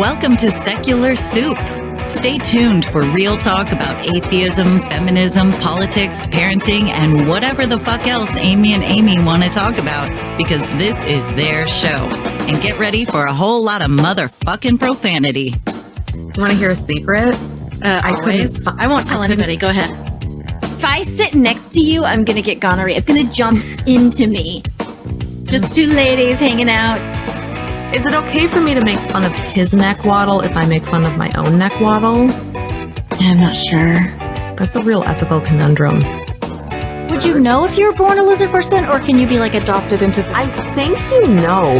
Welcome to Secular Soup. Stay tuned for real talk about atheism, feminism, politics, parenting, and whatever the fuck else Amy and Amy want to talk about, because this is their show. And get ready for a whole lot of motherfucking profanity. You want to hear a secret? I won't tell anybody. Go ahead. If I sit next to you, I'm going to get gonorrhea. It's going to jump into me. Just two ladies hanging out. Is it okay for me to make fun of his neck waddle if I make fun of my own neck waddle? I'm not sure. That's a real ethical conundrum. Would you know if you were born a lizard person, or can you be like adopted into the... I think you know.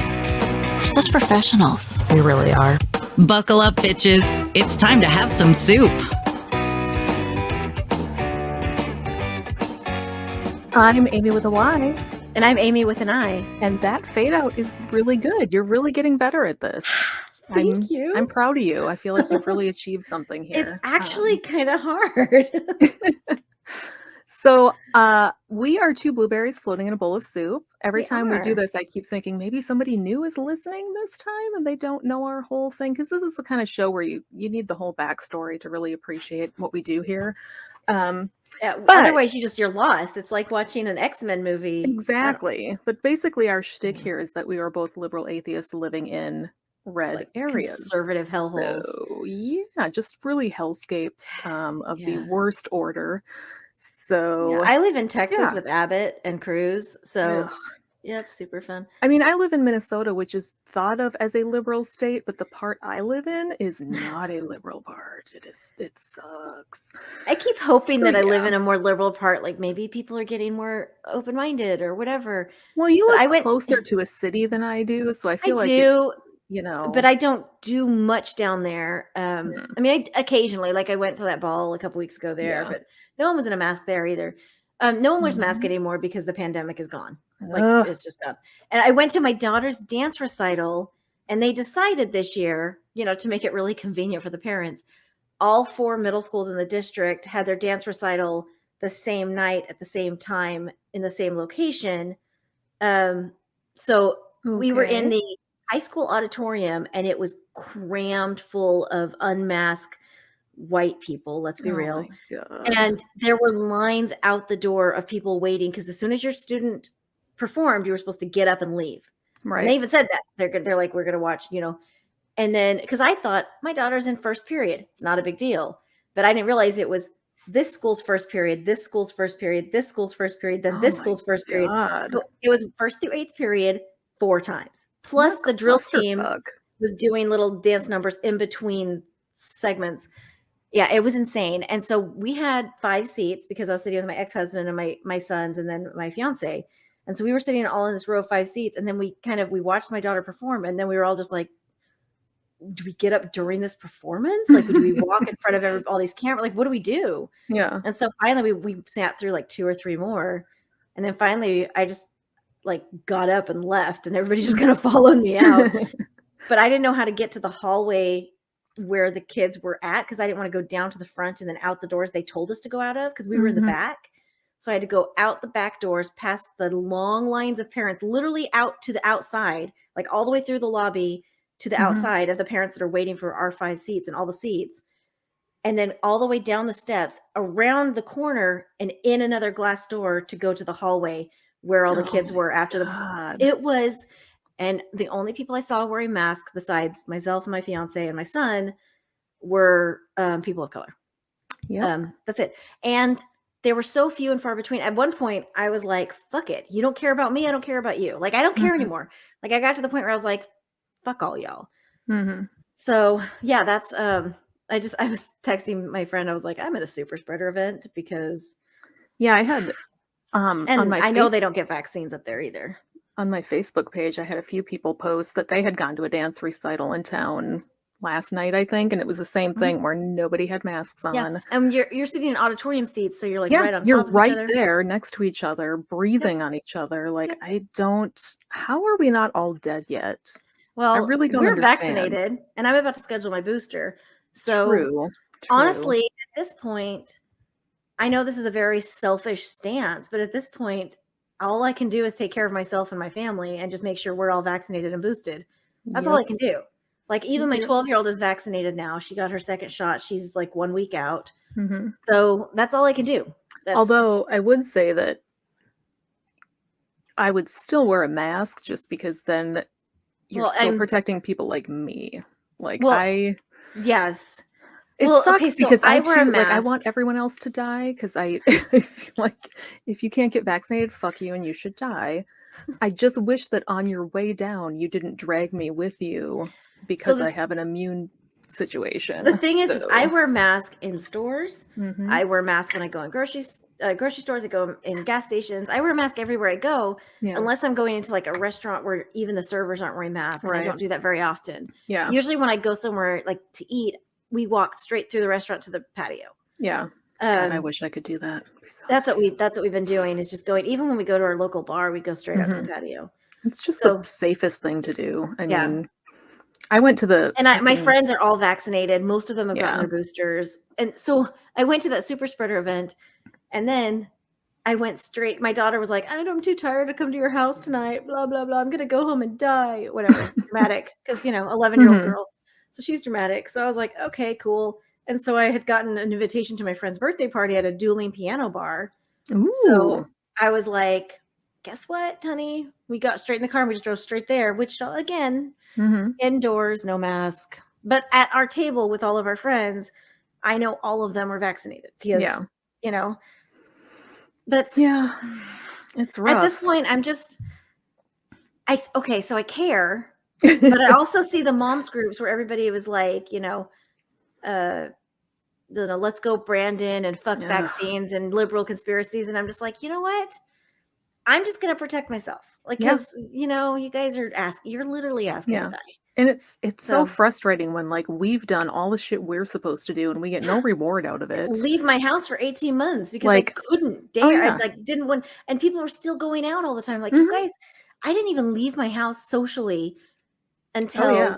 We're such professionals. We really are. Buckle up, bitches. It's time to have some soup. I'm Amy with a Y. And I'm Amy with an I. And that fade out is really good. You're really getting better at this. Thank you. I'm proud of you. I feel like you've really achieved something here. It's actually kind of hard. So we are two blueberries floating in a bowl of soup. Every time we do this, I keep thinking maybe somebody new is listening this time and they don't know our whole thing. Because this is the kind of show where you need the whole backstory to really appreciate what we do here. But otherwise, you're lost. It's like watching an X-Men movie. Exactly. But basically, our shtick here is that we are both liberal atheists living in red areas. Conservative hellholes. So, yeah, just really hellscapes of the worst order. So I live in Texas with Abbott and Cruz. So yeah, it's super fun. I mean, I live in Minnesota, which is thought of as a liberal state, but the part I live in is not a liberal part. It sucks. I keep hoping that I live in a more liberal part. Like maybe people are getting more open-minded or whatever. Well, you live closer to a city than I do, so I feel like do. You know, but I don't do much down there. I mean, I occasionally, like I went to that ball a couple weeks ago there, but no one was in a mask there either. No one wears mask anymore because the pandemic is gone. Like it's just gone. And I went to my daughter's dance recital, and they decided this year, to make it really convenient for the parents, all 4 middle schools in the district had their dance recital the same night at the same time in the same location. So we were in the high school auditorium, and it was crammed full of unmasked white people. Let's be real. And there were lines out the door of people waiting, because as soon as your student performed, you were supposed to get up and leave. Right. And they even said that they're like, we're going to watch, and then, because I thought my daughter's in first period, it's not a big deal, but I didn't realize it was this school's first period, this school's first period, this school's first period, then this school's first period. So it was 1st through 8th period 4 times. Plus the drill team was doing little dance numbers in between segments. Yeah, it was insane. And so we had 5 seats because I was sitting with my ex-husband and my sons and then my fiance. And so we were sitting all in this row of 5 seats. And then we watched my daughter perform. And then we were all just like, do we get up during this performance? Like, do we walk in front of all these cameras? Like, what do we do? Yeah. And so finally we sat through like 2 or 3 more. And then finally I just like got up and left, and everybody just kind of followed me out. But I didn't know how to get to the hallway where the kids were at, because I didn't want to go down to the front and then out the doors they told us to go out of, because we were in the back. So I had to go out the back doors, past the long lines of parents, literally out to the outside, like all the way through the lobby to the outside of the parents that are waiting for our 5 seats and all the seats. And then all the way down the steps, around the corner, and in another glass door to go to the hallway where all the kids were after it was. And the only people I saw wearing masks besides myself and my fiance and my son were people of color. Yeah, that's it. And they were so few and far between. At one point, I was like, fuck it. You don't care about me. I don't care about you. Like, I don't care anymore. Like, I got to the point where I was like, fuck all y'all. So, yeah, that's, I was texting my friend. I was like, I'm at a super spreader event because. Yeah, I had, and I know they don't get vaccines up there either. On my Facebook page, I had a few people post that they had gone to a dance recital in town last night, I think, and it was the same thing where nobody had masks on. Yeah. And you're sitting in auditorium seats, so you're like right on top of each other. You're right there next to each other, breathing on each other. Like, how are we not all dead yet? Well, I really don't we're understand. Vaccinated, and I'm about to schedule my booster. So honestly, at this point, I know this is a very selfish stance, but at this point, all I can do is take care of myself and my family and just make sure we're all vaccinated and boosted. That's all I can do. Like even my 12-year-old is vaccinated now. She got her second shot. She's like 1 week out. Mm-hmm. So that's all I can do. Although I would say that I would still wear a mask just because then you're still protecting people like me. Like yes. It sucks because I wear a mask. Like I want everyone else to die because I feel like if you can't get vaccinated, fuck you and you should die. I just wish that on your way down you didn't drag me with you because I have an immune situation. The thing is I wear a mask in stores. I wear a mask when I go in grocery stores. I go in gas stations. I wear a mask everywhere I go, unless I'm going into like a restaurant where even the servers aren't wearing masks. And I don't do that very often. Yeah. Usually when I go somewhere like to eat, we walk straight through the restaurant to the patio. Yeah. God, I wish I could do that. So that's what we've been doing is just going, even when we go to our local bar, we go straight out to the patio. It's just the safest thing to do. I mean, I went to my friends are all vaccinated. Most of them have gotten their boosters. And so I went to that super spreader event and then I went straight. My daughter was like, I'm too tired to come to your house tonight. Blah, blah, blah. I'm going to go home and die. Whatever. Dramatic. Because, 11-year-old girl. So she's dramatic. So I was like, okay, cool. And so I had gotten an invitation to my friend's birthday party at a dueling piano bar. Ooh. So I was like, guess what, honey? We got straight in the car and we just drove straight there, which again, indoors, no mask. But at our table with all of our friends, I know all of them are vaccinated because, but it's rough. At this point, so I care. But I also see the moms groups where everybody was like, let's go Brandon and fuck vaccines and liberal conspiracies. And I'm just like, you know what? I'm just going to protect myself. Like, because, you guys are you're literally asking to die. And it's so frustrating when like we've done all the shit we're supposed to do and we get no reward out of it. Leave my house for 18 months because I couldn't dare. I didn't want, and people were still going out all the time. Like, you guys, I didn't even leave my house socially until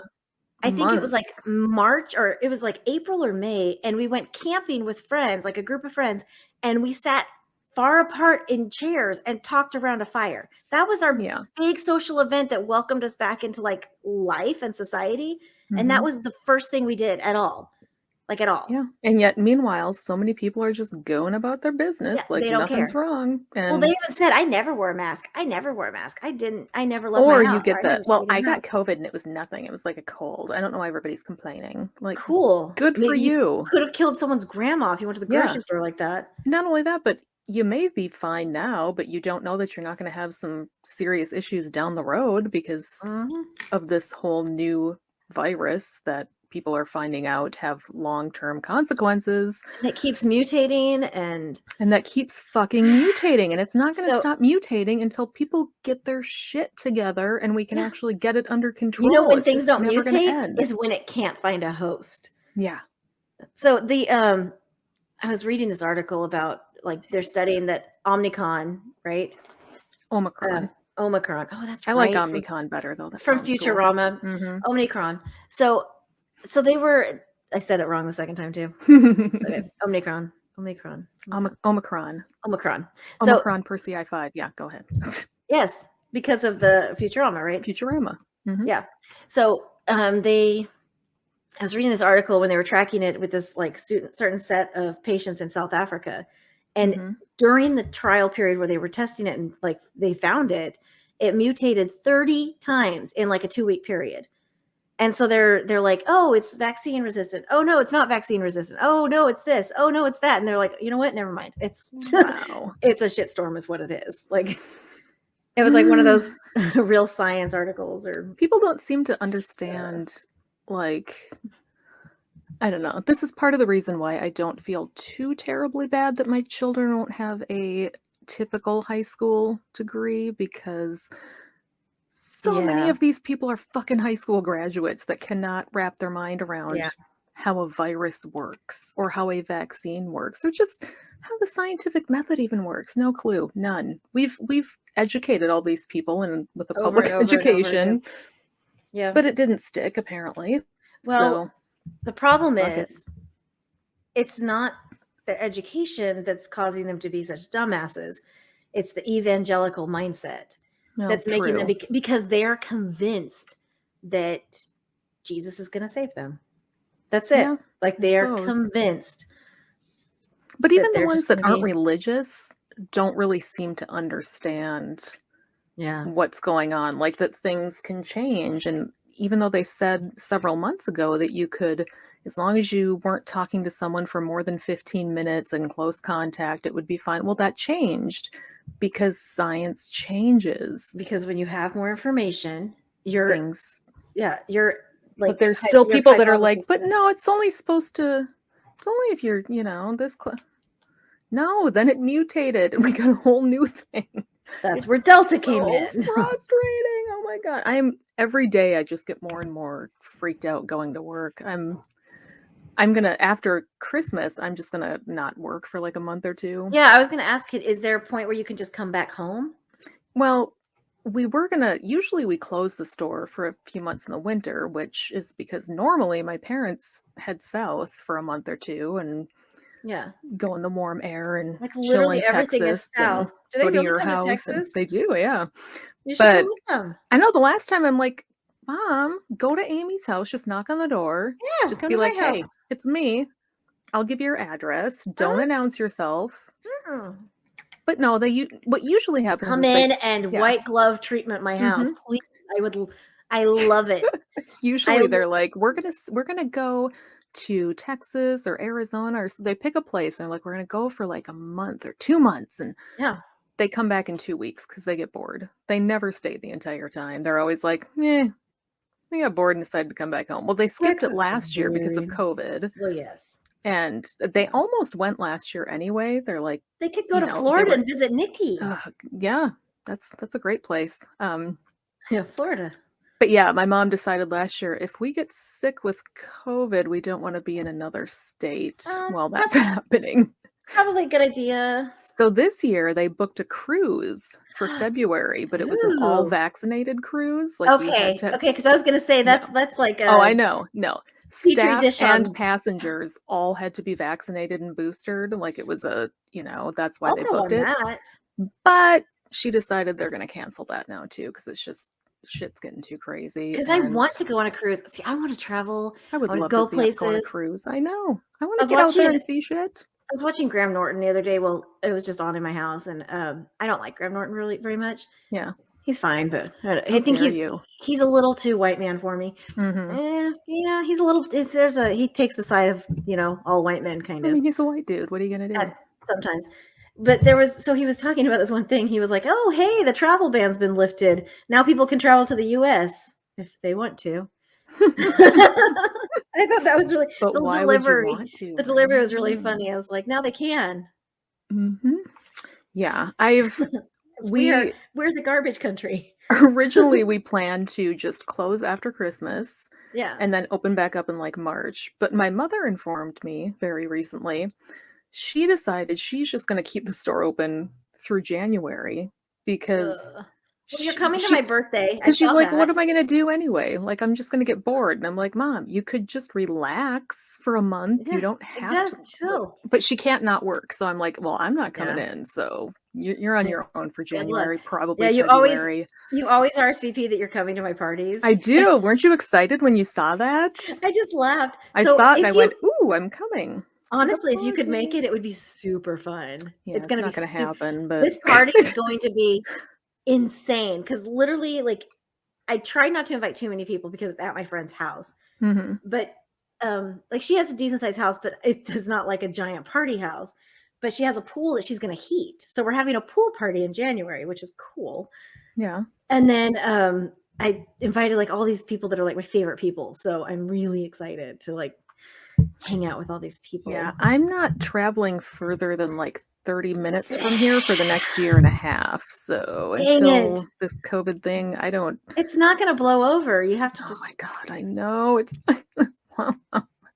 I think it was like March or it was like April or May. And we went camping with friends, like a group of friends. And we sat far apart in chairs and talked around a fire. That was our big social event that welcomed us back into like life and society. And that was the first thing we did at all. Like at all. Yeah. And yet, meanwhile, so many people are just going about their business like nothing's wrong. And well, they even said, I never wore a mask. I never wore a mask. I never left my house. Or you get that. Well, I got COVID and it was nothing. It was like a cold. I don't know why everybody's complaining. Like, cool. Good for you. Could have killed someone's grandma if you went to the grocery store like that. Not only that, but you may be fine now, but you don't know that you're not going to have some serious issues down the road because of this whole new virus that people are finding out have long-term consequences. And it keeps mutating and that keeps fucking mutating. And it's not going to stop mutating until people get their shit together and we can actually get it under control. When things don't mutate is when it can't find a host. Yeah. So I was reading this article about like they're studying that Omicron, right? Omicron. Oh, that's right. I like Omicron better though. From Futurama. Cool. Omicron. So they were, I said it wrong the second time too. Okay. Omicron. Omicron. So, Omicron Percy I-5. Yeah, go ahead. Yes, because of the Futurama, right? Futurama. Yeah. So I was reading this article when they were tracking it with this like certain set of patients in South Africa. And during the trial period where they were testing it and like they found it mutated 30 times in like a 2-week period. And so they're like, oh, it's vaccine resistant. Oh no, it's not vaccine resistant. Oh no, it's this. Oh no, it's that. And they're like, you know what? Never mind. It's it's a shitstorm is what it is. Like it was like one of those real science articles or people don't seem to understand like I don't know. This is part of the reason why I don't feel too terribly bad that my children won't have a typical high school degree because so many of these people are fucking high school graduates that cannot wrap their mind around how a virus works or how a vaccine works or just how the scientific method even works. No clue. None. We've educated all these people and with the public education. Yeah. But it didn't stick apparently. Well, the problem is it's not the education that's causing them to be such dumbasses. It's the evangelical mindset. That's making them because they're convinced that Jesus is going to save them. That's it. Yeah, like they are convinced. But even the ones that aren't religious don't really seem to understand what's going on, like that things can change. And even though they said several months ago that you could, as long as you weren't talking to someone for more than 15 minutes in close contact, it would be fine. Well, that changed because science changes. Because when you have more information, you're like, but there's still people that are like, but no, it's only supposed to, it's only if you're, this no, then it mutated and we got a whole new thing. That's where Delta came in. Frustrating. Oh my God. Every day I just get more and more freaked out going to work. I'm gonna, after Christmas, I'm just gonna not work for like a month or two. Yeah, I was gonna ask, is there a point where you can just come back home? Well, usually we close the store for a few months in the winter, which is because normally my parents head south for a month or two and go in the warm air and like chill in everything Texas. Is south. Do they go to your house? Texas? They do, yeah. You should go with them. I know the last time I'm like, Mom, go to Amy's house, just knock on the door. Yeah, just be like, hey, it's me. I'll give you your address. Don't announce yourself. But no, what usually happens come in and white glove treatment my house. Please. I love it. Usually they're like, we're gonna go to Texas or Arizona, or they pick a place and they're like, we're gonna go for like a month or 2 months, and they come back in 2 weeks because they get bored. They never stay the entire time. They're always like, they got bored and decided to come back home. Well, they skipped it last year because of COVID. Well, yes. And they almost went last year anyway. They're like, they could go to Florida and visit Nikki. Yeah, that's a great place. Florida. But yeah, my mom decided last year, if we get sick with COVID, we don't want to be in another state while that's happening. Probably a good idea. So this year they booked a cruise for February, but it was an all vaccinated cruise. Like okay, because I was gonna say that's like a I know. No. Staff and passengers all had to be vaccinated and boosted. Like it was that's why they booked it. But she decided they're gonna cancel that now too, because it's just shit's getting too crazy. Because I want to go on a cruise. See, I want to travel. I would love to go places. Go on a cruise. I know. I want to get out there and see shit. I was watching Graham Norton the other day. Well, it was just on in my house, and I don't like Graham Norton really very much. Yeah, he's fine, but I think he's a little too white man for me. He's a little. He takes the side of all white men kind of. I mean, he's a white dude. What are you gonna do? Sometimes. But he was talking about this one thing. He was like, "Oh, hey, the travel ban's been lifted. Now people can travel to the U.S. if they want to." I thought that was really the delivery was really funny. I was like, now they can. Yeah, we're the garbage country. Originally we planned to just close after Christmas, and then open back up in like March. But my mother informed me very recently she decided she's just going to keep the store open through January because you're coming to my birthday. Because she's like, what am I going to do anyway? Like, I'm just going to get bored. And I'm like, Mom, you could just relax for a month. You don't have to chill. But she can't not work. So I'm like, well, I'm not coming in. So you're on your own for January, probably February. You always RSVP that you're coming to my parties. I do. Weren't you excited when you saw that? I just laughed. I saw it and I went, ooh, I'm coming. Honestly, if you could make it, it would be super fun. Yeah, it's not going to happen. But this party is going to be insane because literally, like, I tried not to invite too many people because it's at my friend's house. But like, she has a decent sized house, but it is not like a giant party house. But she has a pool that she's going to heat, so we're having a pool party in January, which is cool. Yeah, and then I invited like all these people that are like my favorite people, so I'm really excited to like hang out with all these people. Yeah, I'm not traveling further than like 30 minutes from here for the next year and a half. So until this COVID thing, it's not going to blow over. You have to Oh my God, I know. It's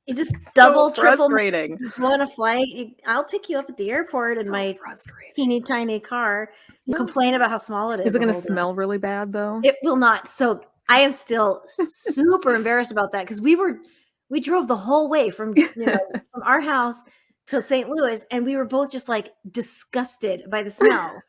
you just double, triple frustrating. Go on a flight. I'll pick you up at the airport in my teeny tiny car. You complain about how small it is. Is it going to smell really bad though? It will not. So I am still super embarrassed about that because we drove the whole way from from our house to St. Louis, and we were both just like disgusted by the smell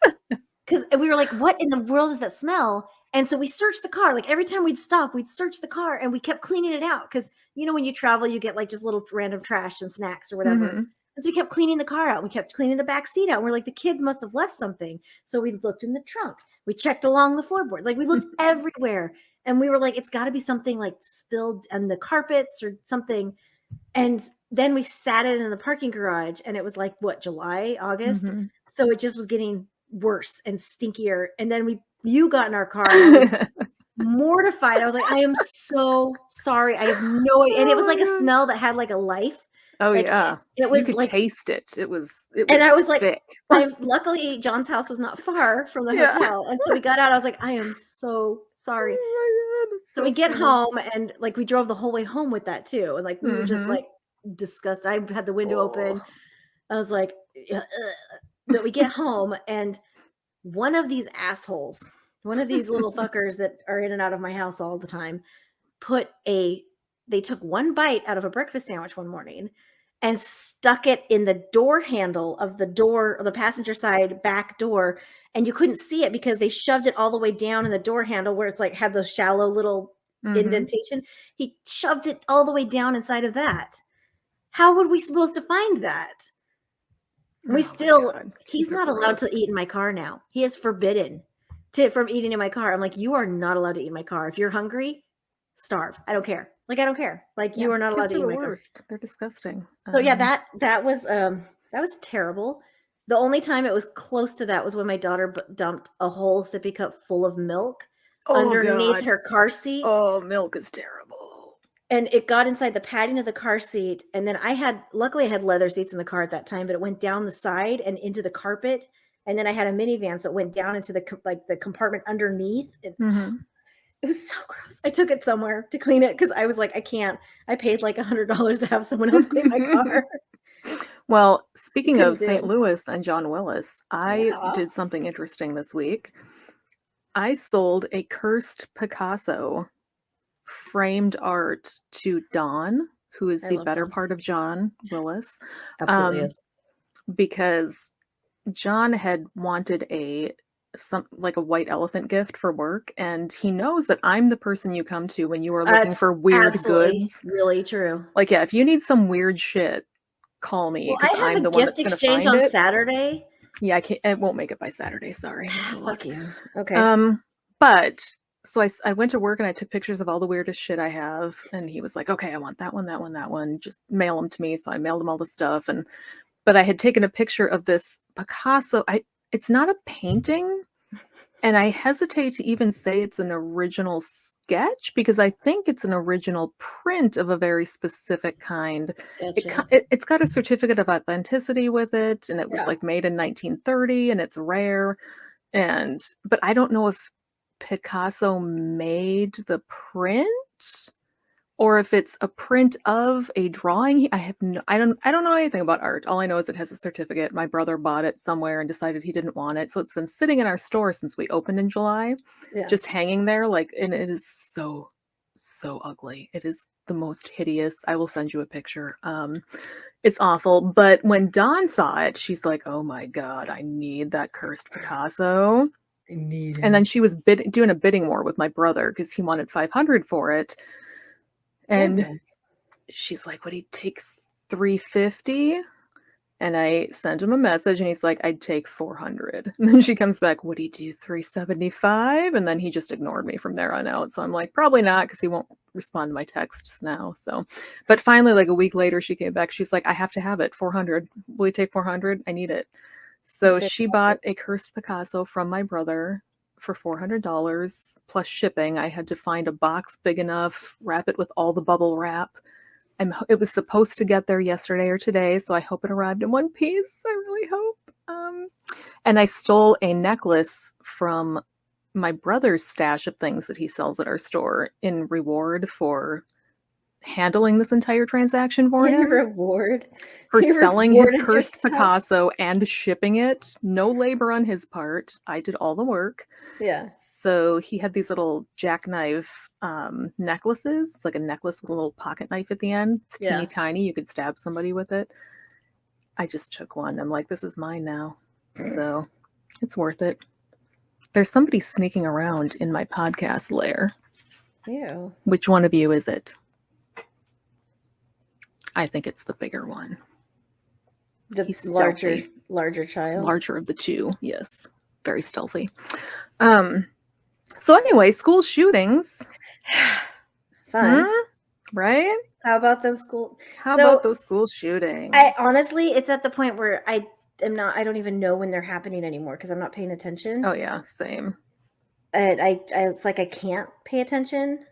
because we were like, "What in the world is that smell?" And so we searched the car. Like every time we'd stop, we'd search the car and we kept cleaning it out. Cause you know, when you travel, you get like just little random trash and snacks or whatever. Mhm. And so we kept cleaning the car out. We kept cleaning the back seat out. And we're like, the kids must have left something. So we looked in the trunk. We checked along the floorboards. Like we looked everywhere. And we were like, it's got to be something like spilled on the carpets or something. And then we sat it in the parking garage and it was like, what, July, August? Mhm. So it just was getting worse and stinkier. And then you got in our car and I was mortified. I was like, I am so sorry. I have no idea. And it was like a smell that had like a life. Oh like, yeah. It was you could like taste it. It was and I was like, thick. luckily John's house was not far from the Yeah. hotel. And so we got out. I was like, I am so sorry. Oh my God, So we get home and like we drove the whole way home with that too. And like we were just Mhm. like disgusted. I had the window open. Oh. I was like, ugh. But we get home and one of these assholes, one of these little fuckers that are in and out of my house all the time, they took one bite out of a breakfast sandwich one morning and stuck it in the door handle of the passenger side back door. And you couldn't see it because they shoved it all the way down in the door handle where it's like had those shallow little indentation. He shoved it all the way down inside of that. How would we supposed to find that? He's not allowed to eat in my car now. He is forbidden from eating in my car. I'm like, you are not allowed to eat in my car. If you're hungry, starve. I don't care. Like, I don't care. Like, you are not allowed to eat in my car. They're disgusting. So yeah, that was terrible. The only time it was close to that was when my daughter dumped a whole sippy cup full of milk underneath her car seat. Oh, milk is terrible. And it got inside the padding of the car seat. And then luckily I had leather seats in the car at that time, but it went down the side and into the carpet. And then I had a minivan, so it went down into the compartment underneath. It was so gross. I took it somewhere to clean it because I was like, I can't. I paid like $100 to have someone else clean my car. Well, speaking of St. Louis and John Willis, I did something interesting this week. I sold a cursed Picasso framed art to Dawn, who is the better part of John Willis. Absolutely is. Because John had wanted a white elephant gift for work, and he knows that I'm the person you come to when you are looking for weird goods. Really true. Like, yeah, if you need some weird shit, call me. Well, I have a gift exchange on Saturday. Yeah, it won't make it by Saturday. Sorry. Fuck you. Okay. But so I went to work and I took pictures of all the weirdest shit I have, and he was like, "Okay, I want that one, that one, that one. Just mail them to me." So I mailed him all the stuff, but I had taken a picture of this Picasso. It's not a painting, and I hesitate to even say it's an original sketch because I think it's an original print of a very specific kind. Gotcha. It's got a certificate of authenticity with it, and it was like made in 1930, and it's rare. But I don't know if Picasso made the print or if it's a print of a drawing. I don't know anything about art. All I know is it has a certificate. My brother bought it somewhere and decided he didn't want it. So it's been sitting in our store since we opened in July, just hanging there. And it is so, so ugly. It is the most hideous. I will send you a picture. It's awful. But when Dawn saw it, she's like, "Oh my God, I need that cursed Picasso." And then she was doing a bidding war with my brother because he wanted $500 for it. And she's like, "Would he take $350?" And I sent him a message and he's like, "I'd take $400. And then she comes back, "Would he do $375?" And then he just ignored me from there on out. So I'm like, probably not, because he won't respond to my texts now. So, but finally, like a week later, she came back. She's like, "I have to have it. $400. Will you take $400? I need it." So she bought a cursed Picasso from my brother for $400 plus shipping. I had to find a box big enough, wrap it with all the bubble wrap. It was supposed to get there yesterday or today, so I hope it arrived in one piece. I really hope. And I stole a necklace from my brother's stash of things that he sells at our store in reward for handling this entire transaction for him. Reward for selling his cursed Picasso and shipping it. No labor on his part. I did all the work. Yeah. So he had these little jackknife necklaces. It's like a necklace with a little pocket knife at the end. It's teeny tiny. You could stab somebody with it. I just took one. I'm like, this is mine now. So it's worth it. There's somebody sneaking around in my podcast lair. Ew. Which one of you is it? I think it's the bigger one. The He's larger stealthy. child. Larger of the two, yes. Very stealthy. So anyway, school shootings. Fun. Right? How about those school shootings? I honestly, it's at the point where I don't even know when they're happening anymore because I'm not paying attention. Oh yeah, same. And it's like I can't pay attention.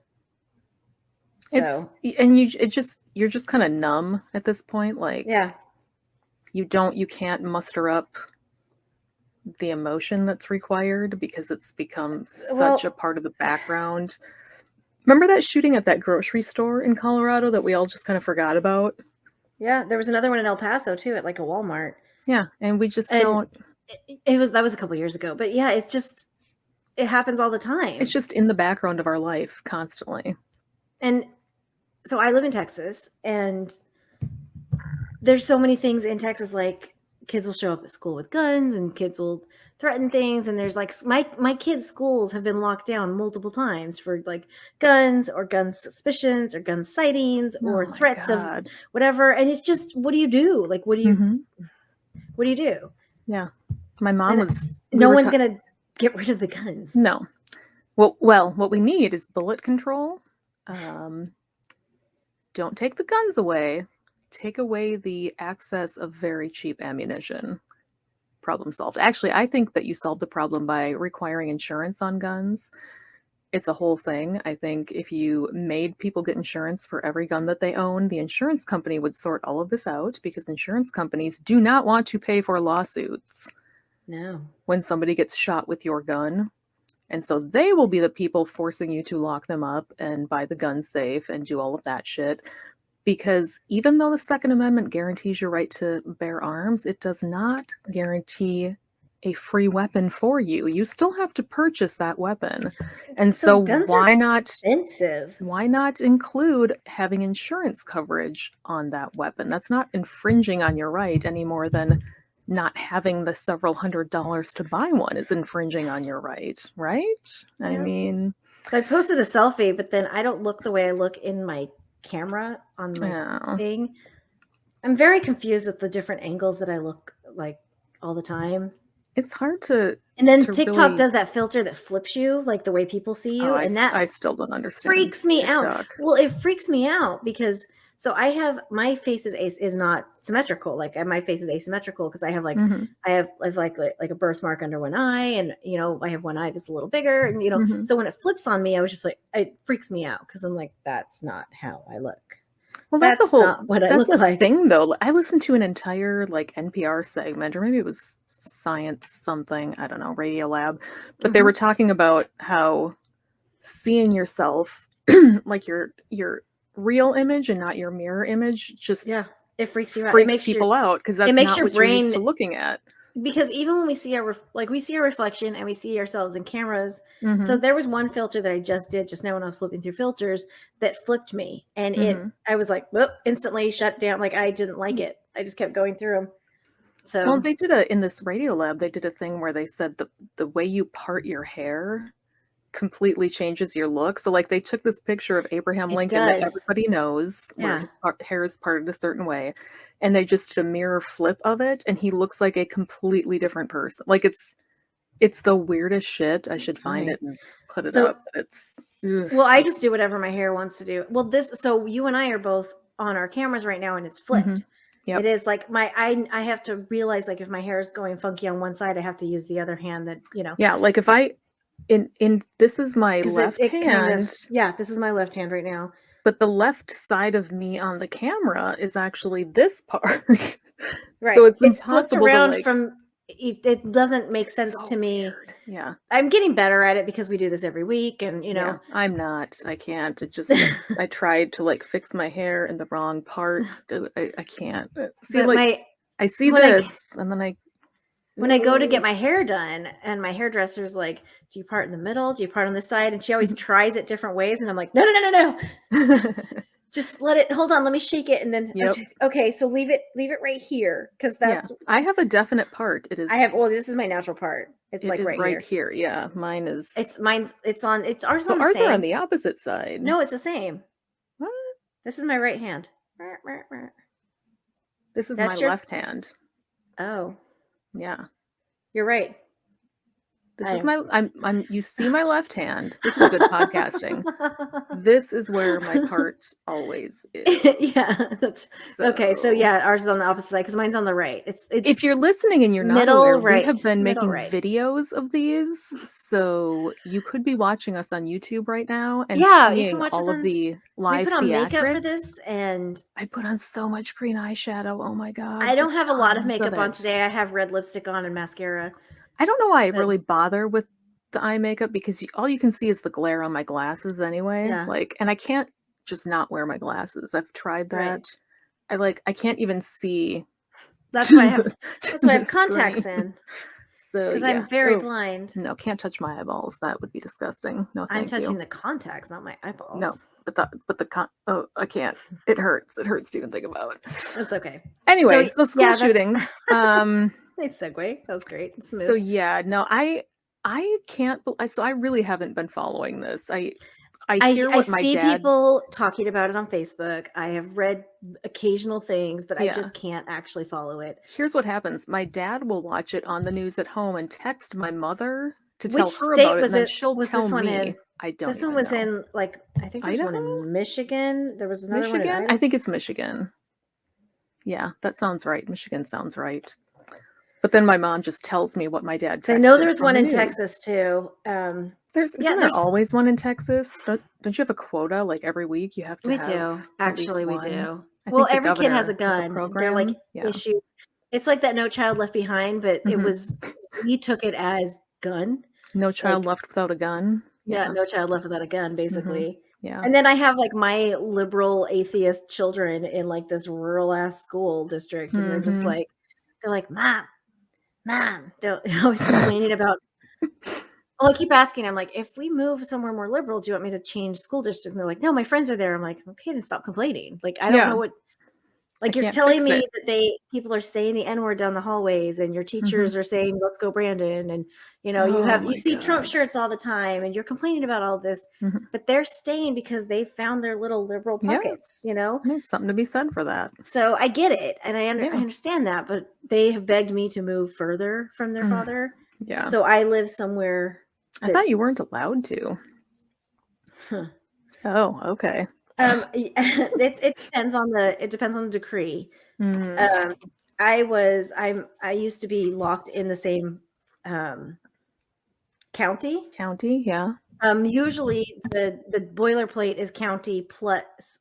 So you're just kind of numb at this point. Like, yeah, you can't muster up the emotion that's required because it's become such a part of the background. Remember that shooting at that grocery store in Colorado that we all just kind of forgot about? Yeah, there was another one in El Paso too, at like a Walmart. Yeah, and we just don't. That was a couple years ago, but yeah, it happens all the time. It's just in the background of our life constantly. And so I live in Texas, and there's so many things in Texas, like kids will show up at school with guns and kids will threaten things. And there's like my kids' schools have been locked down multiple times for like guns or gun suspicions or gun sightings or threats of whatever. And it's just, what do you do? Like, what do you do? Yeah. My mom was... No one's going to get rid of the guns. No. Well, what we need is bullet control. Don't take the guns away. Take away the access of very cheap ammunition. Problem solved. Actually, I think that you solved the problem by requiring insurance on guns. It's a whole thing. I think if you made people get insurance for every gun that they own, the insurance company would sort all of this out because insurance companies do not want to pay for lawsuits. No. When somebody gets shot with your gun. And so they will be the people forcing you to lock them up and buy the gun safe and do all of that shit. Because even though the Second Amendment guarantees your right to bear arms, it does not guarantee a free weapon for you. You still have to purchase that weapon. And so why not include having insurance coverage on that weapon? That's not infringing on your right any more than not having the several $100s to buy one is infringing on your right? Yeah. I mean... So I posted a selfie, but then I don't look the way I look in my camera on my thing. I'm very confused with the different angles that I look like all the time. It's hard to... And then TikTok does that filter that flips you, like the way people see you. And that I still don't understand. Freaks me out. Well, it freaks me out because... So I have, my face is not symmetrical. Like my face is asymmetrical because I have like, I have like a birthmark under one eye, and I have one eye that's a little bigger, and so when it flips on me, I was just like, it freaks me out because I'm like, that's not how I look. Well, that's not what I look like. Thing though. I listened to an entire like NPR segment, or maybe it was Science something, I don't know, Radio Lab, but they were talking about how seeing yourself like your real image and not your mirror image just it freaks you out. It makes people out because that's not what you're used to looking at. Because even when we see our reflection and we see ourselves in cameras, so there was one filter that I just did just now when I was flipping through filters that flipped me, and I was like, whoop, instantly shut down. Like I didn't like it. I just kept going through them. So well, they did in this Radio Lab, they did a thing where they said the way you part your hair completely changes your look. So like they took this picture of Abraham Lincoln that everybody knows where his hair is parted a certain way, and they just did a mirror flip of it, and he looks like a completely different person. Like it's the weirdest shit. I should find it and put it up. Well, I just do whatever my hair wants to do. Well, so you and I are both on our cameras right now, and it's flipped. Yep. It is like I have to realize, like, if my hair is going funky on one side, I have to use the other hand that yeah, like if I in this is my left hand. Kind of, this is my left hand right now. But the left side of me on the camera is actually this part. Right. So it's hooked around from. It doesn't make sense to me. Weird. Yeah. I'm getting better at it because we do this every week, and Yeah, I'm not. I can't. It just I tried to like fix my hair in the wrong part. I can't. See, like I see this, and then when I go to get my hair done, and my hairdresser's like, do you part in the middle? Do you part on this side? And she always tries it different ways. And I'm like, no. Just let it. Hold on. Let me shake it, and then Yep. Okay. So leave it right here, because that's. I have a definite part. It is. I have. Well, this is my natural part. It's it like is right here. Yeah, mine is. Mine's. It's on. It's ours. So on the ours same. are on the opposite side. No, it's the same. What? This is my right hand. This is That's my left hand. Oh, Yeah. you're right. This is my. You see my left hand. This is good podcasting. This is where my part always is. Yeah, that's okay. So yeah, ours is on the opposite side because mine's on the right. It's if you're listening and you're not middle aware, right, we have been middle making right. videos of these, so you could be watching us on YouTube right now and Yeah, you seeing can watch us all of on. the live We put on makeup for theatrics. this, and I put on so much green eyeshadow. Oh my god! I don't just have a lot of tons makeup on it. today. I have red lipstick on and mascara. I don't know why I But- really bother with the eye makeup because all you can see is the glare on my glasses anyway. Yeah. Like, and I can't just not wear my glasses. I've tried that. Right. I can't even see. That's why I have. That's why I have the contacts screen. in. So Because yeah. I'm very blind. No, can't touch my eyeballs. That would be disgusting. No, thank I'm touching you. the contacts, not my eyeballs. No, I can't. It hurts. It hurts to even think about. That's okay. Anyway, so school yeah, shootings. Nice segue. That was great. Smooth. So yeah, no, I can't. So I really haven't been following this. I hear what my see dad. people talking about it on Facebook. I have read occasional things, but I just can't actually follow it. Here's what happens. My dad will watch it on the news at home and text my mother to Which tell her state about it, was and then it? she'll Was tell this one me. in? I don't. This one even was know. in I think there's one in Michigan. There was another one in Idaho. I think it's Michigan. Yeah, that sounds right. Michigan sounds right. But then my mom just tells me what my dad. I know there's one in Texas too. Isn't there always one in Texas? Don't you have a quota like every week you have to? We have do. Actually, we do. Well, every kid has a gun. They're like issue. It's like that No Child Left Behind, but it was. We took it as gun. No child left without a gun. Yeah, no child left without a gun, basically. Yeah. And then I have like my liberal atheist children in like this rural ass school district, and they're just like, Mom. They're always complaining about. Well, I keep asking. I'm like, if we move somewhere more liberal, do you want me to change school districts? And they're like, no, my friends are there. I'm like, okay, then stop complaining. Like, I don't know what. Like, you're telling me that people are saying the N-word down the hallways, and your teachers are saying, "Let's go, Brandon," and you see Trump shirts all the time, and you're complaining about all this, but they're staying because they found their little liberal pockets. There's something to be said for that. So I get it, and I understand that, but they have begged me to move further from their father. Yeah. So I live somewhere. I thought you weren't allowed to. Huh. Oh, okay. It depends on the decree. I used to be locked in the same county. Yeah. Usually the boilerplate is county plus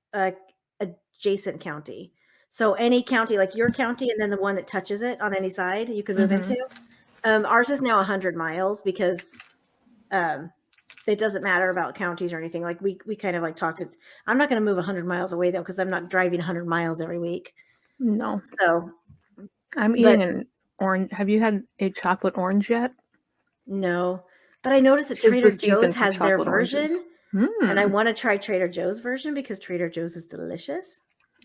adjacent county. So any county, like your county, and then the one that touches it on any side, you could move into. Ours is now 100 miles because it doesn't matter about counties or anything. Like we kind of like talked to. I'm not going to move 100 miles away though, because I'm not driving 100 miles every week. No. So I'm eating an orange. Have you had a chocolate orange yet? No, but I noticed that Trader Joe's has their version, and I want to try Trader Joe's version because Trader Joe's is delicious.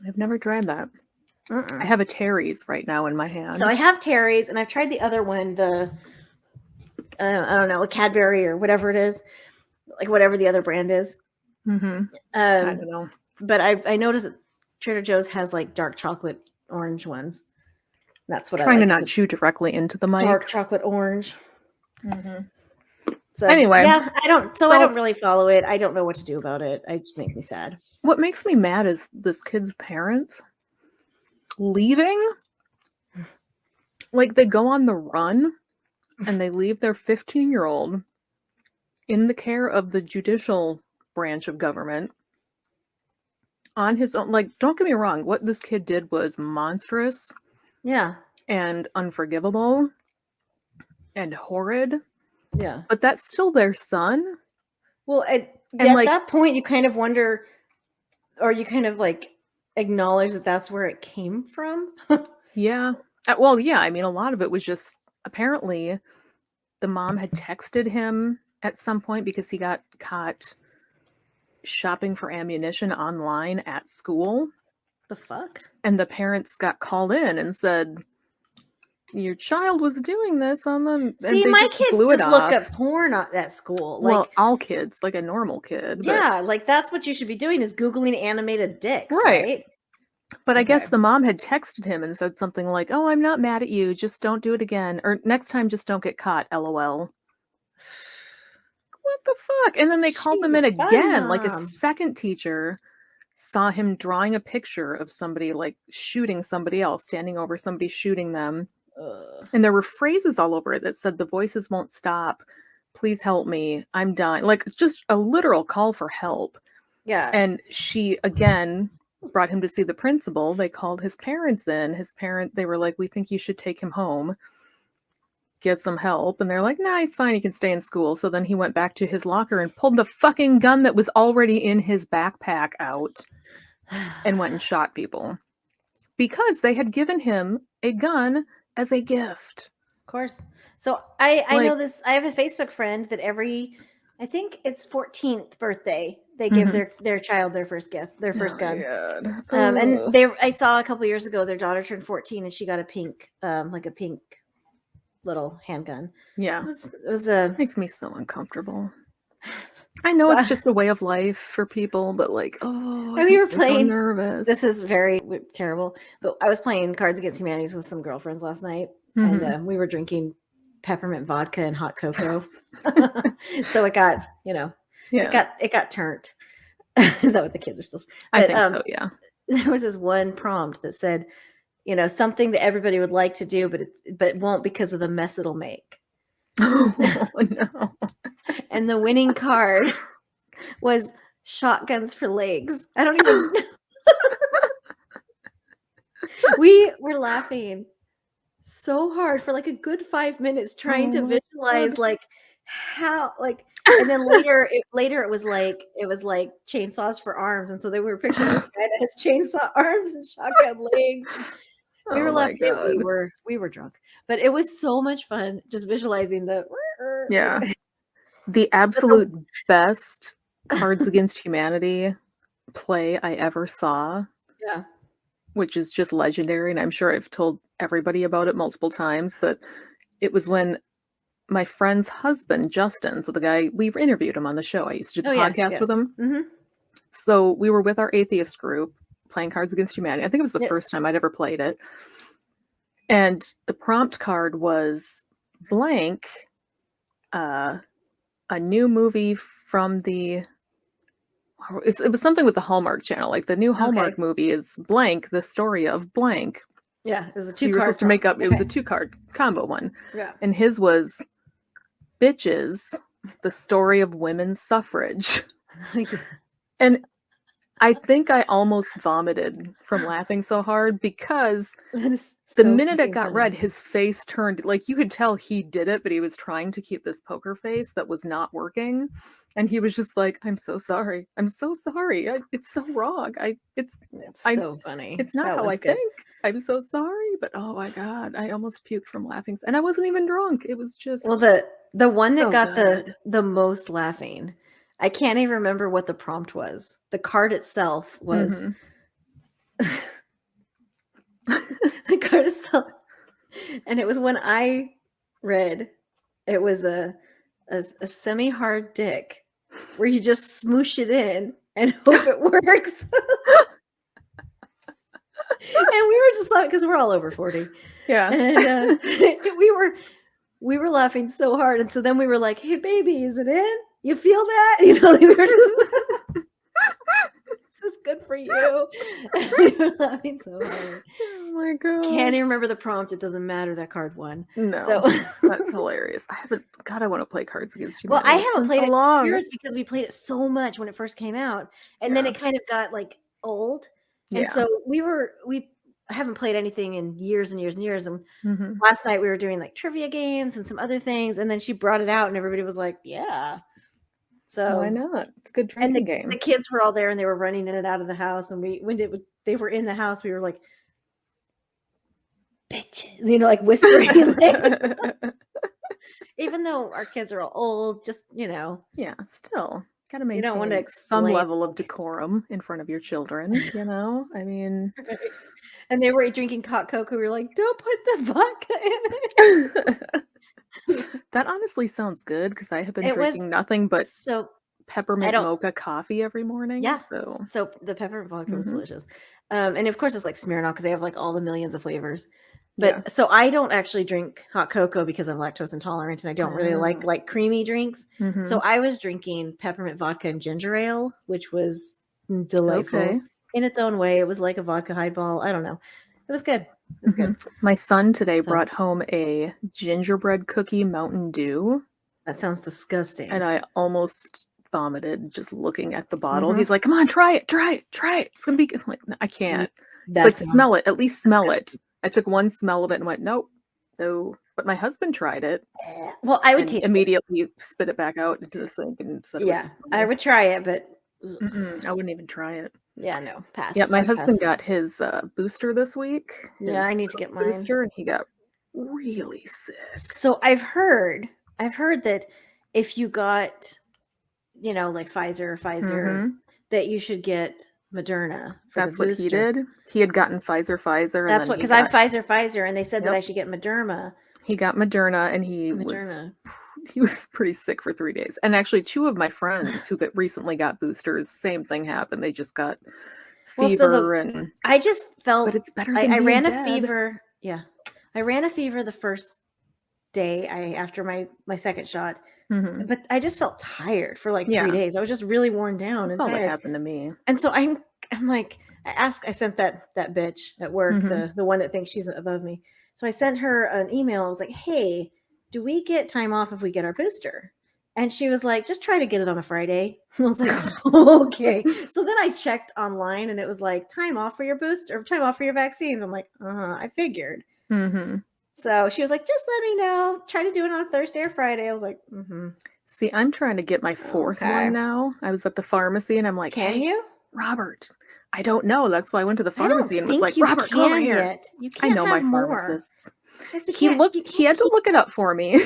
I've never tried that. I have a Terry's right now in my hand. So I have Terry's, and I've tried the other one, the I don't know, a Cadbury or whatever it is, like whatever the other brand is. I don't know, but I noticed that Trader Joe's has like dark chocolate orange ones. That's what I'm trying to not chew directly into the mic. Dark chocolate orange. So anyway, yeah, I don't really follow it. I don't know what to do about it. It just makes me sad. What makes me mad is this kid's parents leaving. Like, they go on the run and they leave their 15-year-old in the care of the judicial branch of government on his own. Like, don't get me wrong, what this kid did was monstrous. Yeah. And unforgivable and horrid. Yeah. But that's still their son. Well, at that point, you kind of wonder, or you kind of like acknowledge that that's where it came from. Yeah. Well, yeah. I mean, a lot of it was just apparently the mom had texted him at some point because he got caught shopping for ammunition online at school. The fuck? And the parents got called in and said, your child was doing this on them. See, my kids just look up porn at school. Like, well, all kids, like a normal kid. Yeah, like that's what you should be doing is Googling animated dicks, right? But I guess the mom had texted him and said something like, oh, I'm not mad at you. Just don't do it again. Or next time, just don't get caught, LOL. What the fuck? And then they called them in again. Like a second teacher saw him drawing a picture of somebody like shooting somebody else, standing over somebody shooting them. And there were phrases all over it that said, the voices won't stop. Please help me. I'm dying. Like, it's just a literal call for help. Yeah. And she, again, brought him to see the principal. They called his parents in. They were like, we think you should take him home. Get some help. And they're like, nah, he's fine. He can stay in school. So then he went back to his locker and pulled the fucking gun that was already in his backpack out and went and shot people. Because they had given him a gun as a gift. Of course. So I know this. I have a Facebook friend that I think it's 14th birthday, they give their child their first gift, their first gun. And I saw a couple years ago, their daughter turned 14 and she got a pink little handgun. Yeah. It was a makes me so uncomfortable. I know it's just a way of life for people, but like, and we were playing. So nervous. This is very terrible, but I was playing Cards Against Humanity with some girlfriends last night, and we were drinking peppermint vodka and hot cocoa. So it got, it got turned. Is that what the kids are still? I think so. Yeah. There was this one prompt that said, something that everybody would like to do, but won't because of the mess it'll make. Oh no. And the winning card was shotguns for legs. I don't even know. We were laughing so hard for like a good 5 minutes trying to visualize like how and then later it was like chainsaws for arms, and so they were picturing this guy that has chainsaw arms and shotgun legs. We were laughing. We were drunk, but it was so much fun just visualizing the the absolute best Cards Against Humanity play I ever saw. Yeah. Which is just legendary, and I'm sure I've told everybody about it multiple times, but it was when my friend's husband, Justin, so the guy, we interviewed him on the show. I used to do the podcast with him. Mm-hmm. So we were with our atheist group playing Cards Against Humanity. I think it was the first time I'd ever played it. And the prompt card was blank, a new movie from it was something with the Hallmark Channel. Like the new Hallmark movie is blank, the story of blank. Yeah, it was a 2-card. So you were supposed to make up. It was a 2-card combo one. Yeah, and his was Bitches, the story of women's suffrage. And I think I almost vomited from laughing so hard because the minute it got read, his face turned, like you could tell he did it, but he was trying to keep this poker face that was not working. And he was just like, I'm so sorry. I'm so sorry. It's so wrong. It's so funny. It's not how I think. I'm so sorry. But oh my God, I almost puked from laughing. And I wasn't even drunk. It was just. Well, the one that got the most laughing, I can't even remember what the prompt was. The card itself was. The card itself. And it was when I read, it was a semi-hard dick where you just smoosh it in and hope it works. And we were just laughing because we're all over 40. Yeah. And we were laughing so hard. And so then we were like, hey baby, is it in? You feel that? We were just this is good for you. We were laughing so hard. Oh my God. Can't even remember the prompt. It doesn't matter. That card won. No. So that's hilarious. I want to play Cards Against Humanity. Well, I haven't played it in years because we played it so much when it first came out. And then it kind of got like old. And so we haven't played anything in years and years and years. And last night we were doing like trivia games and some other things. And then she brought it out and everybody was like, yeah. So why not? It's a good drinking game. The kids were all there and they were running in and out of the house. And they were in the house, we were like, bitches, like whispering. Even though our kids are all old, just, Yeah, still. Gotta You don't want to maintain some explain. level of decorum in front of your children, you know? I mean, And they were drinking hot cocoa. We were like, don't put the vodka in it. that honestly sounds good because I have been It was drinking nothing but so, I peppermint don't, mocha coffee every morning. yeah. So, So the peppermint vodka was Mhm. delicious. And of course it's like Smirnoff because they have like all the millions of flavors. yeah. But so I don't actually drink hot cocoa because I'm lactose intolerant and I don't really Oh. like creamy drinks. Mhm. So I was drinking peppermint vodka and ginger ale, which was delightful Okay. in its own way. It was like a vodka highball. I don't know. It was good. It was good. My son today So- brought home a gingerbread cookie Mountain Dew, That sounds disgusting. and I almost vomited just looking at the bottle. He's like, "Come on, try it. It's gonna be good." I'm like, "No, I can't." He's That like, sounds "Smell it. At least smell it." disgusting. I took one smell of it and went, "Nope, no." But my husband tried it Well, I would and taste it. immediately spit it back out into the sink and said it was Yeah, I horrible. would try it, but I wouldn't even try it. yeah, no, pass. Yeah, my I'd husband pass. got his booster this week. Yeah, I his need to get mine. booster, and he got really sick. So I've heard that if you got, like Pfizer, Mhm. that you should get Moderna for That's the what he booster. did. He had gotten Pfizer, and That's then what, he because I'm got Pfizer, and they said that Yep. I should get Moderna. he got Moderna, and he was pretty sick for 3 days. And actually, 2 of my friends who recently got boosters, same thing happened. They just got Well, so fever and I just felt, but it's better than I being ran a dead. fever. Yeah, I ran a fever the first day after my second shot. Mhm. But I just felt tired for like 3 Yeah. days. I was just really worn down That's and all that tired. happened to me. And so I'm like, I sent that bitch at work, Mhm. the one that thinks she's above me. So I sent her an email. I was like, hey, do we get time off if we get our booster? And she was like, just try to get it on a Friday. I was like, okay. So then I checked online and it was like time off for your booster or time off for your vaccines. I'm like, I figured. Mhm. So she was like, just let me know. Try to do it on a Thursday or Friday. I was like, See, I'm trying to get my 4th one now. I was at the pharmacy and I'm like, Can "Hey, you? Robert." I don't know. That's why I went to the I don't pharmacy and was think like, you "Robert, come over can here." yet. You I can't know my have more. pharmacists. Yes, we He can't. he had to look it up for me.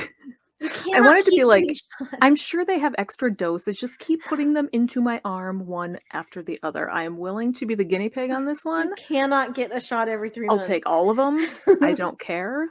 You I cannot wanted to keep be like, getting shots. I'm sure they have extra doses. Just keep putting them into my arm one after the other. I am willing to be the guinea pig on this one. You cannot get a shot every 3 I'll months. take all of them. I don't care.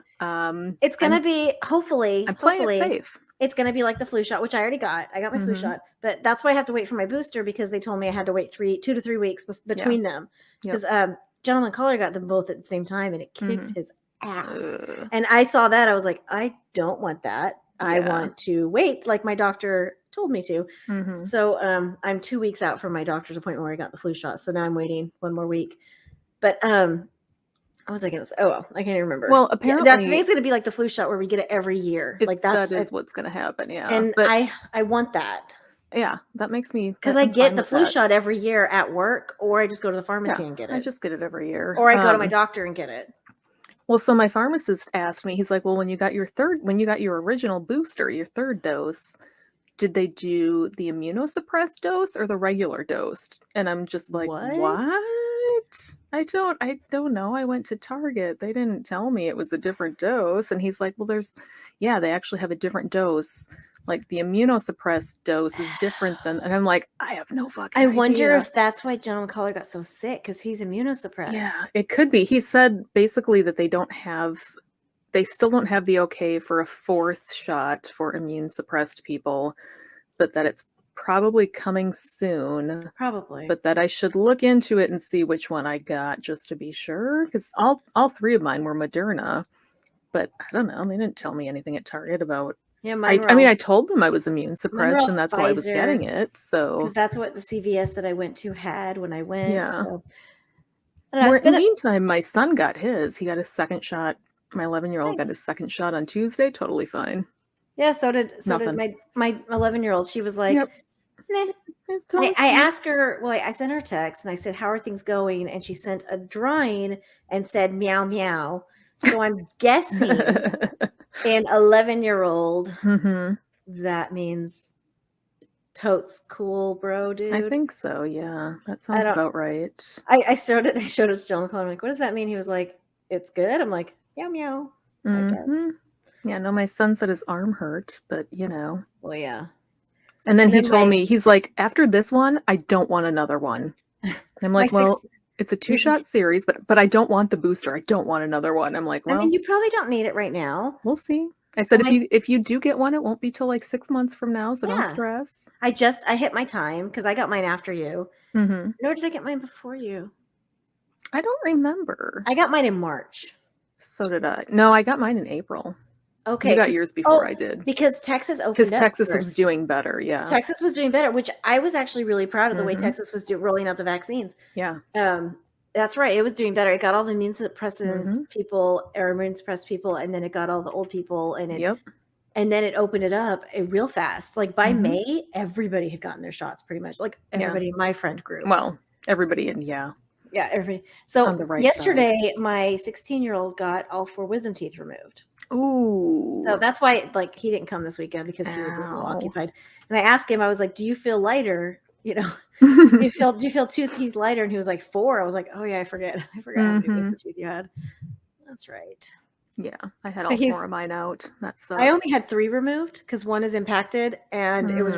It's gonna be hopefully. I'm playing it safe. It's gonna be like the flu shot, which I already got. I got my flu shot, but that's why I have to wait for my booster because they told me I had to wait 2 to 3 weeks between them. Yep. Because Gentleman Caller got them both at the same time, and it kicked his ass. Ugh. And I saw that. I was like, I don't want that. I Yeah. want to wait, like my doctor told me to. Mhm. So I'm 2 weeks out from my doctor's appointment where I got the flu shot. So now I'm waiting 1 more week. But I was like, oh well, I can't even remember. Well, I apparently think it's gonna be like the flu shot where we get it every year. Like that is what's gonna happen. Yeah. and But I want that yeah, that makes me because I get the flu shot every year at work, or I just go to the pharmacy and get it. I just get it every year. Or I go to my doctor and get it. Well, so my pharmacist asked me, he's like, well, when you got your original booster, your 3rd dose, did they do the immunosuppressed dose or the regular dose? And I'm just like, what? I don't know. I went to Target. They didn't tell me it was a different dose. And he's like, well, they actually have a different dose. Like the immunosuppressed dose is different than, and I'm like, I have no fucking idea. I wonder if that's why Gentleman Caller got so sick because he's immunosuppressed. Yeah, it could be. He said basically that they still don't have the okay for a 4th shot for immune suppressed people, but that it's probably coming soon. Probably. But that I should look into it and see which one I got just to be sure. Because all 3 of mine were Moderna. But I don't know. They didn't tell me anything at Target about. Yeah, I told them I was immune suppressed and that's why I was Pfizer, getting it. So because that's what the CVS that I went to had when I went. Yeah. So. In the meantime, my son got his. He got his 2nd shot. My 11-year-old got Nice. his 2nd shot on Tuesday. Totally fine. Yeah, so did Nothing. my 11-year-old. She was like, Yep. "Meh." It's totally I fine. asked her, well, I sent her a text and I said, how are things going? And she sent a drawing and said, meow, meow. So I'm guessing an 11-year-old, that means totes cool, bro, dude. I think so, yeah. That sounds about right. I showed it to John. I'm like, what does that mean? He was like, it's good. I'm like, meow, meow. I guess. Yeah, no, my son said his arm hurt, but Well, yeah. And then he told me, he's like, after this one, I don't want another one. I'm like, well, it's a 2-shot series, but I don't want the booster. I don't want another one. I'm like, well, I mean, you probably don't need it right now. We'll see. I said, if you do get one, it won't be till like 6 months from now, so don't stress. I hit my time because I got mine after you. Mm-hmm. Nor did I get mine before you. I don't remember. I got mine in March. So did I. No, I got mine in April. Okay. You got yours before I did. Because Texas opened up. Because Texas was doing better, yeah. Texas was doing better, which I was actually really proud of the way Texas was rolling out the vaccines. Yeah. That's right. It was doing better. It got all the immunosuppressed people, or immunosuppressed people, and then it got all the old people, and and then it opened it up real fast. Like by May, everybody had gotten their shots pretty much. Like everybody in my friend group. Well, everybody Yeah, everybody. So on the right yesterday, my 16-year-old got all 4 wisdom teeth removed. Ooh. So that's why, like, he didn't come this weekend because he was a little occupied. And I asked him, I was like, "Do you feel lighter? You know, do you feel 2 teeth lighter?" And he was like, 4. I was like, "Oh yeah, I forgot how many wisdom teeth you had." That's right. Yeah, I had all 4 of mine out. That sucks. I only had 3 removed because one is impacted, and it was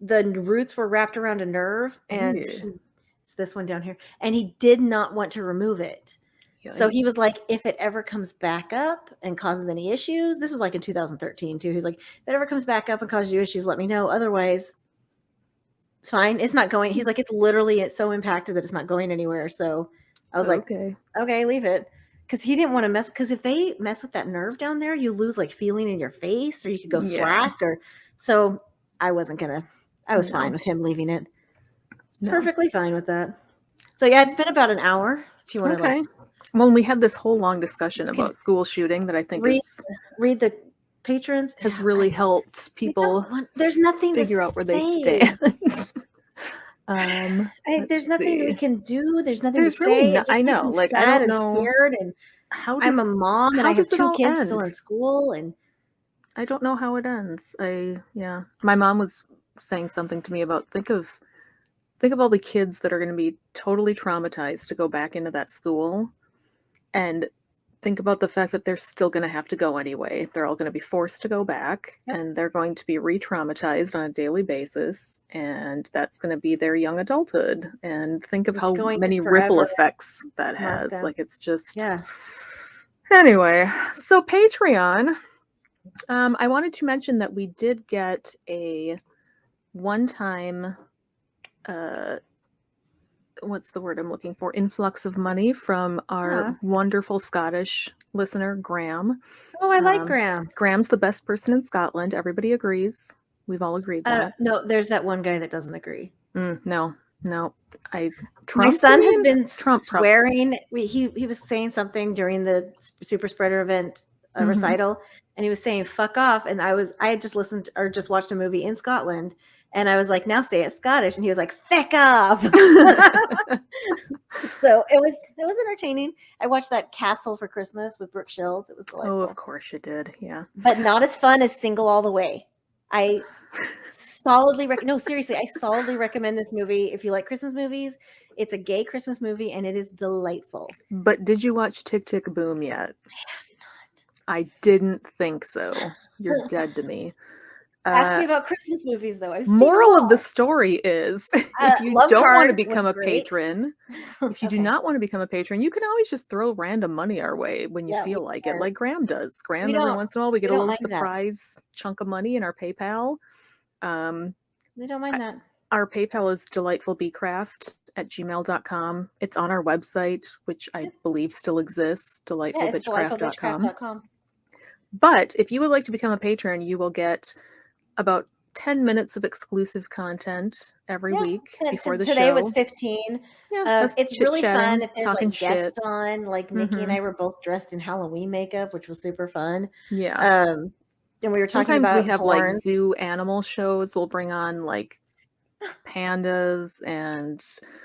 the roots were wrapped around a nerve, and it's this one down here, and he did not want to remove it. So he was like, if it ever comes back up and causes any issues, this was like in 2013 too. He's like, if it ever comes back up and causes you issues, let me know. Otherwise, it's fine. It's not going. He's like, it's so impacted that it's not going anywhere. So I was like, okay, leave it. Because he didn't want to mess. Because if they mess with that nerve down there, you lose like feeling in your face, or you could go slack. So I wasn't gonna. I was fine with him leaving it. Perfectly fine with that. So yeah, it's been about an hour. If you want to. Well, we had this whole long discussion about school shooting that I think read the patrons has really helped people. There's nothing figure out where they stand. There's nothing we can do. There's nothing to really say. I know. Like I don't know. Scared and I'm a mom and I have 2 kids still in school, and I don't know how it ends. My mom was saying something to me about think of all the kids that are going to be totally traumatized to go back into that school, and think about the fact that they're still going to have to go anyway. They're all going to be forced to go back, and they're going to be re-traumatized on a daily basis, and that's going to be their young adulthood. And think of how many ripple effects that has. Like it's just Anyway, so Patreon. I wanted to mention that we did get a one-time what's the word I'm looking for? Influx of money from our wonderful Scottish listener, Graham. Oh, I like Graham. Graham's the best person in Scotland. Everybody agrees. We've all agreed that. No, there's that one guy that doesn't agree. No. My son has been swearing. He was saying something during the super spreader event recital, and he was saying "fuck off," and I had just listened or just watched a movie in Scotland. And I was like, now say it Scottish. And he was like, feck off. So it was entertaining. I watched that Castle for Christmas with Brooke Shields. It was delightful. Oh, of course you did. Yeah. But not as fun as Single All the Way. I solidly seriously, I solidly recommend this movie. If you like Christmas movies, it's a gay Christmas movie and it is delightful. But did you watch Tick, Tick, Boom yet? I have not. I didn't think so. You're dead to me. Ask me about Christmas movies, though. Moral of the story is, if you don't want to become a patron, if you do not want to become a patron, you can always just throw random money our way when you feel like it, like Graham does. Graham, every once in a while, we get a little surprise chunk of money in our PayPal. We don't mind that. Our PayPal is delightfulbeecraft@gmail.com. It's on our website, which I believe still exists, delightfulbeechcraft.com. But if you would like to become a patron, you will get about 10 minutes of exclusive content every week before the show. Today was 15. It's really fun if there's like guests on. Like Nikki and I were both dressed in Halloween makeup, which was super fun. Yeah. And we were talking about we have horns. Like zoo animal shows. We'll bring on like pandas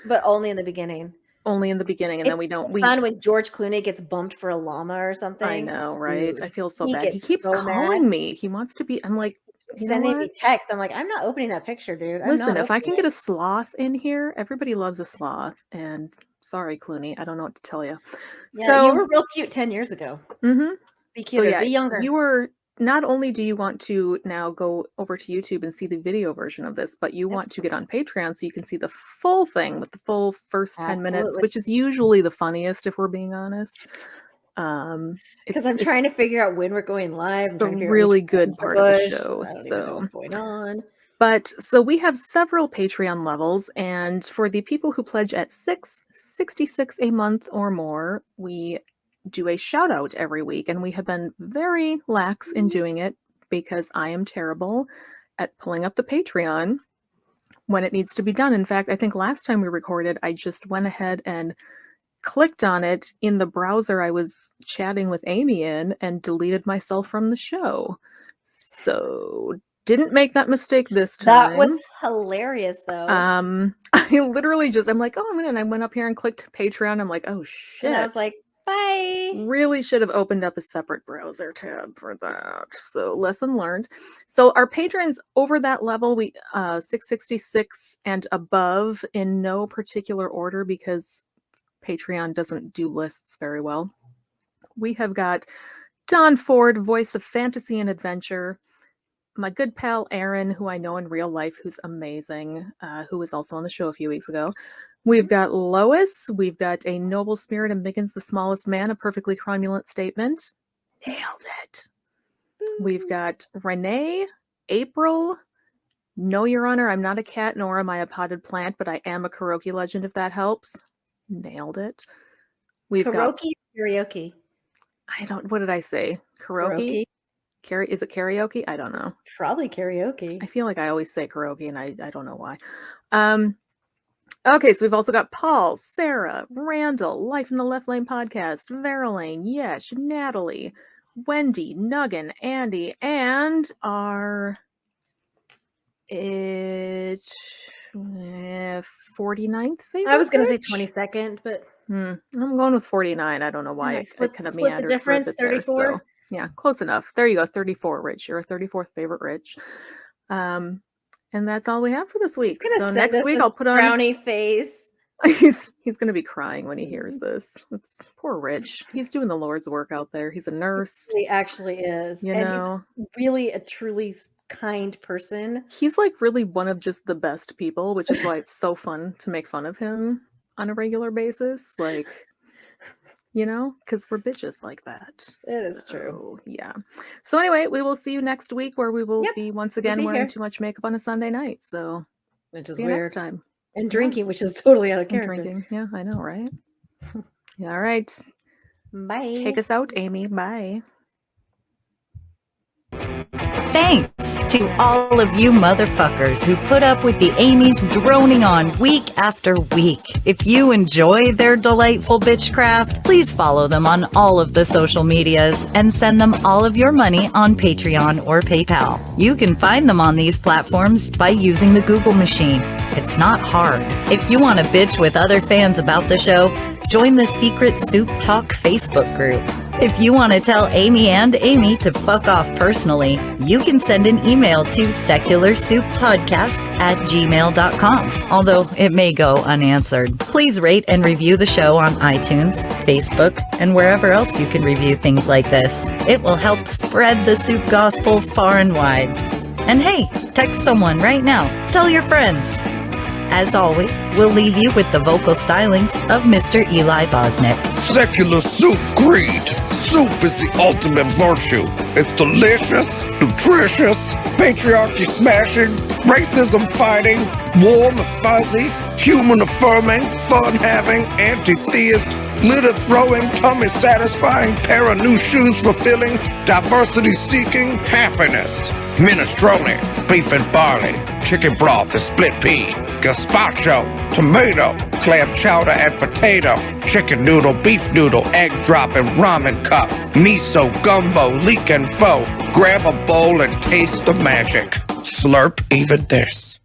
but only in the beginning. Only in the beginning, and then we don't. Fun when George Clooney gets bumped for a llama or something. I know, right? I feel so bad. He keeps calling me. He wants to be. I'm like, sending me text. I'm like, I'm not opening that picture, dude. Listen, if I can get a sloth in here, everybody loves a sloth. And sorry, Clooney, I don't know what to tell you. Yeah, so you were real cute 10 years ago. Mm-hmm. Be cute. Be younger. You were not only do you want to now go over to YouTube and see the video version of this, but you want to get on Patreon so you can see the full thing with the full first 10 minutes, which is usually the funniest, if we're being honest. Because I'm trying to figure out when we're going live. It's a really good part of the show. I don't even know what's going on. But so we have several Patreon levels, and for the people who pledge at $6.66 a month or more, we do a shout out every week, and we have been very lax in doing it because I am terrible at pulling up the Patreon when it needs to be done. In fact, I think last time we recorded, I just went ahead and clicked on it in the browser I was chatting with Amy in and deleted myself from the show. So didn't make that mistake this time. That was hilarious, though. I literally I'm like, oh, man, I went up here and clicked Patreon. I'm like, oh, shit. And I was like, bye. Really should have opened up a separate browser tab for that. So lesson learned. So our patrons over that level, we $6.66 and above in no particular order because Patreon doesn't do lists very well. We have got Don Ford, voice of fantasy and adventure. My good pal Aaron, who I know in real life, who's amazing, who was also on the show a few weeks ago. We've got Lois. We've got a noble spirit and Miggins the smallest man, a perfectly cromulent statement. Nailed it. We've got Renee, April. No, Your Honor, I'm not a cat, nor am I a potted plant, but I am a karaoke legend, if that helps. Nailed it. We've got karaoke. What did I say? Karaoke? Is it karaoke? I don't know. It's probably karaoke. I feel like I always say karaoke, and I don't know why. Okay, so we've also got Paul, Sarah, Randall, Life in the Left Lane podcast, Verlaine, Yesh, Natalie, Wendy, Nuggin, Andy, and our 49th favorite. I was going to say 22nd, but I'm going with 49. I don't know why. Split the difference, 34. So, yeah, close enough. There you go. 34, Rich. You're a 34th favorite, Rich. And that's all we have for this week. So next week I'll put on frowny face. He's going to be crying when he hears this. It's poor Rich. He's doing the Lord's work out there. He's a nurse. He actually is. You know, he's really a truly kind person. He's like really one of just the best people, which is why it's so fun to make fun of him on a regular basis. Like, you know, because we're bitches like that. It is true. Yeah. So anyway, we will see you next week where we will be once again wearing too much makeup on a Sunday night. So which is see you weird. Next time. And drinking, which is totally out of character. Drinking. Yeah, I know, right? All right. Bye. Take us out, Amy. Bye. Thanks to all of you motherfuckers who put up with the Amy's droning on week after week. If you enjoy their delightful bitchcraft, please follow them on all of the social medias and send them all of your money on Patreon or PayPal. You can find them on these platforms by using the Google machine. It's not hard. If you want to bitch with other fans about the show, join the Secret Soup Talk Facebook group. If you want to tell Amy and Amy to fuck off personally, you can send an email to secularsouppodcast@gmail.com, although it may go unanswered. Please rate and review the show on iTunes, Facebook, and wherever else you can review things like this. It will help spread the soup gospel far and wide. And hey, text someone right now. Tell your friends. As always, we'll leave you with the vocal stylings of Mr. Eli Bosnick. Secular soup creed. Soup is the ultimate virtue. It's delicious, nutritious, patriarchy smashing, racism fighting, warm and fuzzy, human affirming, fun having, anti-theist, glitter throwing, tummy satisfying, pair of new shoes fulfilling, diversity seeking, happiness. Minestrone, beef and barley, chicken broth and split pea, gazpacho, tomato, clam chowder and potato, chicken noodle, beef noodle, egg drop and ramen cup, miso, gumbo, leek and pho. Grab a bowl and taste the magic. Slurp even this.